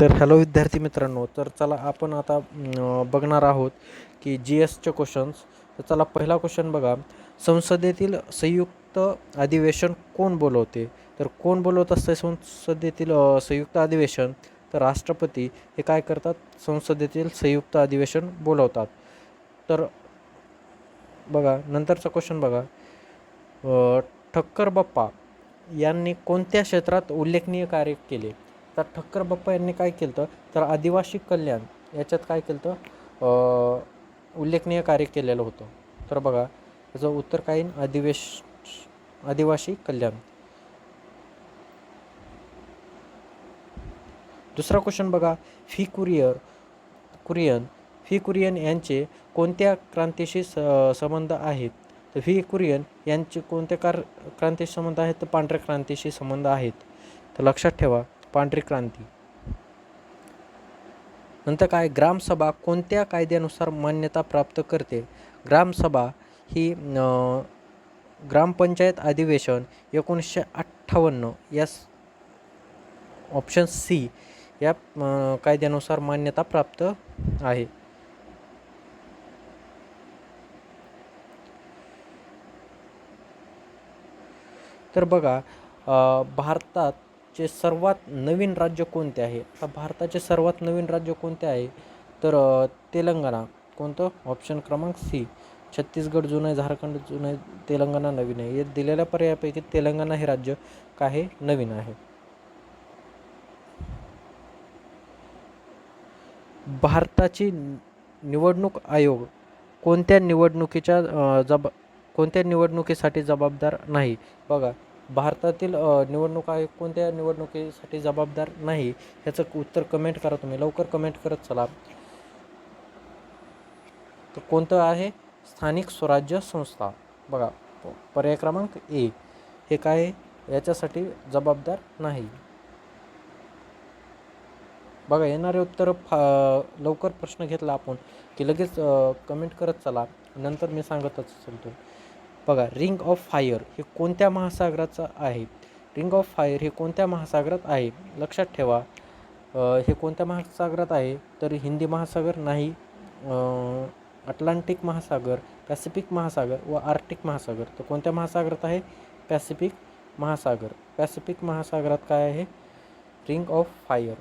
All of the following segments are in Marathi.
तर हॅलो विद्यार्थी मित्रांनो, तर चला आपण आता बघणार आहोत की जी एसचे क्वेश्चन्स. तर चला पहिला क्वेश्चन बघा. संसदेतील संयुक्त अधिवेशन कोण बोलवते? तर कोण बोलवत असते संसदेतील संयुक्त अधिवेशन? तर राष्ट्रपती हे काय करतात? संसदेतील संयुक्त अधिवेशन बोलवतात. तर बघा नंतरचा क्वेश्चन बघा. ठक्कर बाप्पा यांनी कोणत्या क्षेत्रात उल्लेखनीय कार्य केले? तर ठक्कर बाप्पा यांनी काय केलं तर आदिवासी कल्याण याच्यात काय केलं उल्लेखनीय कार्य केलेलं होतं. तर बघा याचं उत्तर काय येईल? आदिवासी कल्याण. दुसरा क्वेश्चन बघा. फी कुरियन यांचे कोणत्या क्रांतीशी संबंध आहेत? तर फी कुरियन यांचे कोणत्या क्रांतीशी संबंध आहेत? तर पांढऱ्या क्रांतीशी संबंध आहेत. तर लक्षात ठेवा, पांढरी क्रांती. नंतर काय? ग्रामसभा कोणत्या कायद्यानुसार मान्यता प्राप्त करते? ग्रामसभा ही ग्रामपंचायत अधिवेशन 1958 या ऑप्शन सी या कायद्यानुसार मान्यता प्राप्त आहे. तर बघा भारताचे सर्वात नवीन राज्य कोणते आहे? आता भारताचे सर्वात नवीन राज्य कोणते आहे? तर तेलंगणा. कोणतं? ऑप्शन क्रमांक सी. छत्तीसगड जुनं आहे, झारखंड जुनं आहे, तेलंगणा नवीन आहे. हे दिलेल्या पर्यायापैकी तेलंगणा हे राज्य काय आहे? नवीन आहे. भारताची निवडणूक आयोग कोणत्या निवडणुकीसाठी जबाबदार नाही? बघा भारतातील निवडणूक आयोग कोणत्या निवडणुकीसाठी जबाबदार नाही याचं उत्तर कमेंट करा. तुम्ही लवकर कमेंट करत चला. तर कोणतं आहे? स्थानिक स्वराज्य संस्था. बघा पर्याय क्रमांक ए हे काय याच्यासाठी जबाबदार नाही. बघा येणारे उत्तर लवकर प्रश्न घेतला आपण की लगेच कमेंट करत चला, नंतर मी सांगतच चलतो. बघा रिंग ऑफ फायर हे कोणत्या महासागराचं आहे? रिंग ऑफ फायर हे कोणत्या महासागरात आहे? लक्षात ठेवा हे कोणत्या महासागरात आहे? तर हिंदी महासागर नाही, अटलांटिक महासागर, पॅसिफिक महासागर व आर्क्टिक महासागर. तर कोणत्या महासागरात आहे? पॅसिफिक महासागर. पॅसिफिक महासागरात काय आहे? Ring of fire.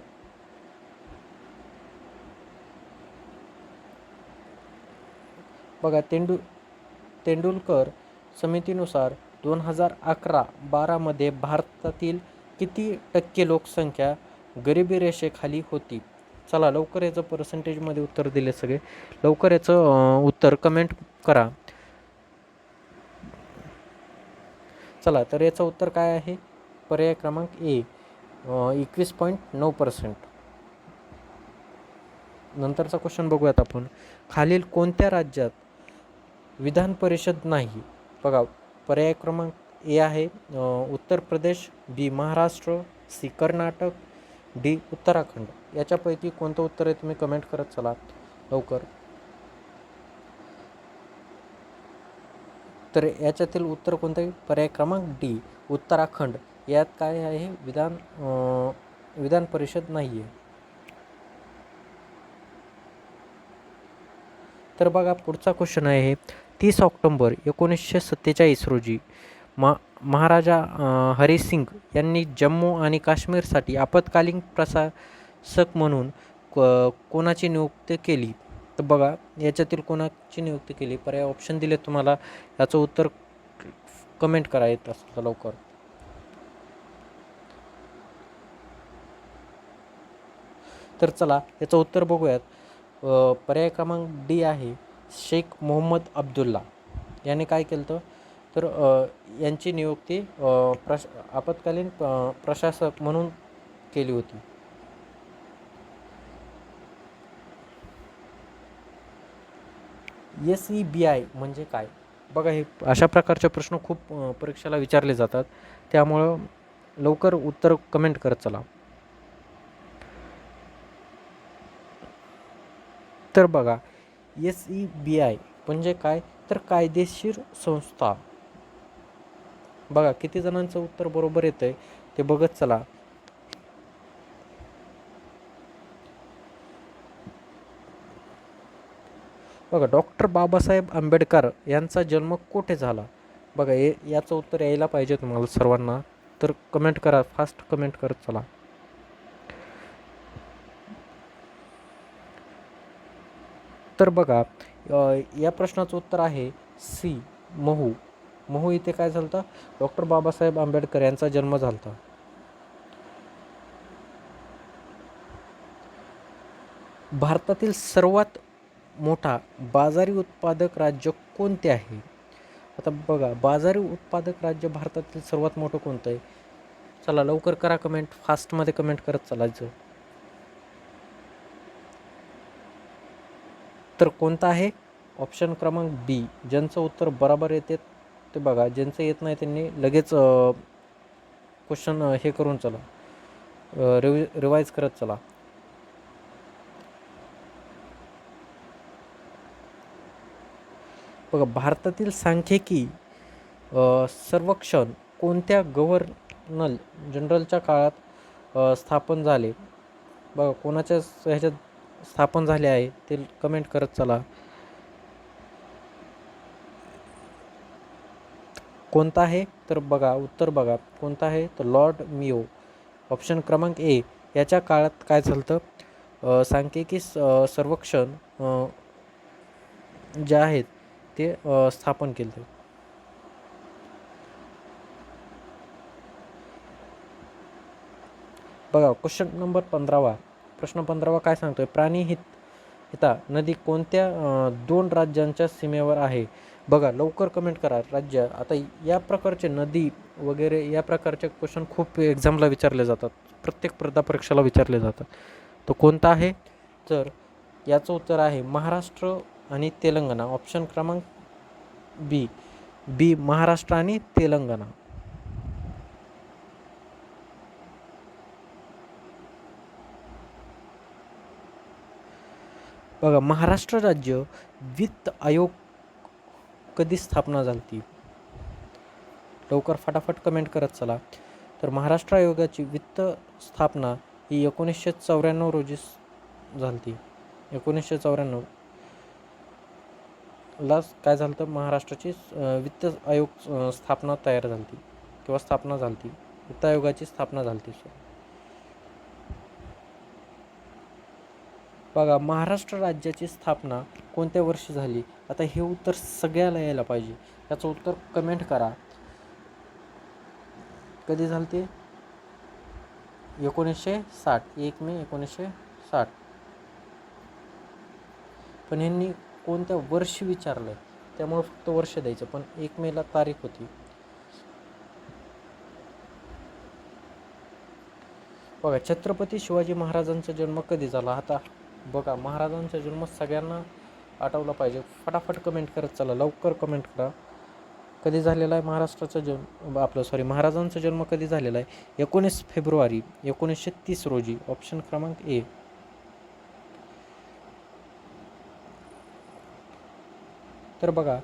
बघा तेंडुलकर समितीनुसार 2011-12 भारतातील किती टक्के लोकसंख्या गरिबी रेषेखाली होती? चला लवकर याचं पर्सेंटेजमध्ये उत्तर दिले सगळे. लवकर याचं उत्तर कमेंट करा. चला तर याचं उत्तर काय आहे? पर्याय क्रमांक ए 21.9%. नंतरचा क्वेश्चन बघूयात आपण. खालील कोणत्या राज्यात विधान परिषद नाही? बघा पर्याय क्रमांक ए आहे उत्तर प्रदेश, बी महाराष्ट्र, सी कर्नाटक, डी उत्तराखंड. याच्यापैकी कोणतं उत्तर आहे? तुम्ही कमेंट करत चला लवकर. तर याच्यातील उत्तर कोणतं आहे? पर्याय क्रमांक डी उत्तराखंड. यात काय आहे? विधान परिषद नाही आहे. तर बघा पुढचा क्वेश्चन आहे 30 ऑक्टोंबर 1947 रोजी महाराजा हरिसिंग यांनी जम्मू आणि काश्मीरसाठी आपत्कालीन प्रशासक म्हणून कोणाची नियुक्ती केली? तर बघा याच्यातील कोणाची नियुक्ती केली? पर्याय ऑप्शन दिले तुम्हाला, याचं उत्तर कमेंट करा येत असतं लवकर. तर चला याचं उत्तर बघूयात. पर्याय क्रमांक डी आहे शेख मोहम्मद अब्दुल्ला. याने काय केलं तर यांची नियुक्ती आपत्कालीन प्रशासक म्हणून केली होती. SEBI म्हणजे काय? बघा हे अशा प्रकारचे प्रश्न खूप परीक्षेला विचारले जातात, त्यामुळं लवकर उत्तर कमेंट करत चला. तर बघा SEBI म्हणजे काय? तर कायदेशीर संस्था. बघा किती जणांचं उत्तर बरोबर येतंय ते बघत चला. बघा, डॉक्टर बाबासाहेब आंबेडकर यांचा जन्म कुठे झाला? बघा, याचं उत्तर यायला पाहिजे तुम्हाला सर्वांना, तर कमेंट करा, फास्ट कमेंट करत चला. तर बघा, या प्रश्नाचं उत्तर आहे सी, महू. महू इथे काय झालं होतं? डॉक्टर बाबासाहेब आंबेडकर यांचा जन्म झाला होता. भारतातील सर्वात मोठा बाजारी उत्पादक राज्य कोणते आहे? आता बघा, बाजारी उत्पादक राज्य भारतातील सर्वात मोठं कोणतं आहे? चला लवकर करा कमेंट, फास्टमध्ये कमेंट करत चालायचं. तर कोणता आहे? ऑप्शन क्रमांक बी. ज्यांचं उत्तर बरोबर येते ते बघा, ज्यांचं येत नाही त्यांनी लगेच क्वेश्चन हे करून चला, रिवाईज करत चला. बघा, भारतातील सांख्यिकी सर्वेक्षण कोणत्या गव्हर्नर जनरलच्या काळात स्थापन झाले? बघा, कोणाच्या ह्याच्यात स्थापन झाले आहे ते कमेंट करत चला. कोणता आहे? तर बघा, उत्तर बघा कोणता आहे, तर लॉर्ड मियो. ऑप्शन क्रमांक ए. याच्या काळात काय झालं होतं? सांख्यिकी सर्वेक्षण जे आहेत ते स्थापन केले. बघा, क्वेश्चन नंबर 15. प्रश्न 15 काय सांगतोय? प्राणी हिता नदी कोणत्या 2 राज्यांच्या सीमेवर आहे? बघा, लवकर कमेंट करा राज्य. आता या प्रकारचे नदी वगैरे या प्रकारचे क्वेश्चन खूप एक्झामला विचारले जातात, प्रत्येक स्पर्धा परीक्षेला विचारले जातात. तो कोणता आहे? तर याचं उत्तर आहे महाराष्ट्र आणि तेलंगणा. ऑप्शन क्रमांक बी, महाराष्ट्र आणि तेलंगणा. बघा, महाराष्ट्र राज्य वित्त आयोग कधी स्थापना झाली? लवकर फटाफट कमेंट करत चला. तर महाराष्ट्र आयोगाची वित्त स्थापना ही 1994 रोजी झाली. 1994 ला काय झालं तर महाराष्ट्राची वित्त आयोग स्थापना तयार झाली किंवा स्थापना झाली, वित्त आयोगाची स्थापना झाली. बघा, महाराष्ट्र राज्याची स्थापना कोणत्या वर्षी झाली? आता हे उत्तर सगळ्याला यायला पाहिजे, याचं उत्तर कमेंट करा. कधी झाली ते? 1960, 1 मे 1960. पण यांनी कोणत्या वर्षी विचारलं त्यामुळे फक्त वर्ष द्यायचं, पण 1 मेला तारीख होती. बघा, छत्रपती शिवाजी महाराजांचा जन्म कधी झाला? आता बघा, महाराजांचा जन्म सगळ्यांना आठवला पाहिजे, फटाफट कमेंट करत चला, लवकर कमेंट करा. कधी झालेला आहे महाराष्ट्राचा जन्म, महाराजांचा जन्म कधी झालेला आहे? 19 फेब्रुवारी 1930 रोजी. ऑप्शन क्रमांक ए. तर बघा,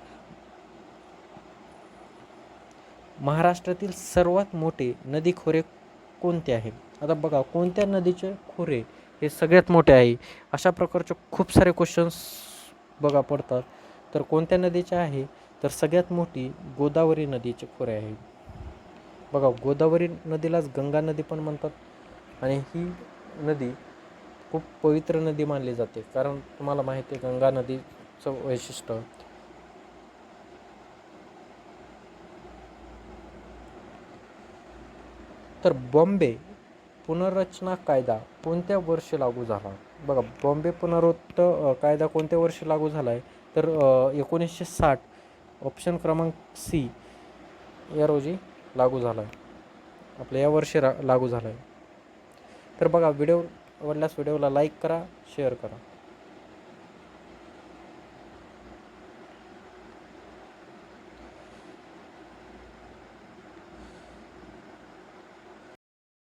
महाराष्ट्रातील सर्वात मोठे नदी खोरे कोणते आहे? आता बघा, कोणत्या नदीचे खोरे हे सगळ्यात मोठे आहे? अशा प्रकारचे खूप सारे क्वेश्चन्स बघा पडतात. तर कोणत्या नदीचे आहे? तर सगळ्यात मोठी गोदावरी नदीचे खोरे आहे. बघा, गोदावरी नदीलाच गंगा नदी पण म्हणतात आणि ही नदी खूप पवित्र नदी मानली जाते, कारण तुम्हाला माहिती आहे गंगा नदीचं वैशिष्ट्य. तर बॉम्बे पुनर्रचना कायदा कोणत्या वर्षी लागू झाला? बघा, बॉम्बे कायदा कोणत्या वर्षी लागू झाला आहे? तर 1960. ऑप्शन क्रमांक सी या रोजी लागू झाला आहे, आपल्या या वर्षी लागू झाला आहे. तर बघा, व्हिडिओ आवडल्यास व्हिडिओला लाईक करा, शेअर करा.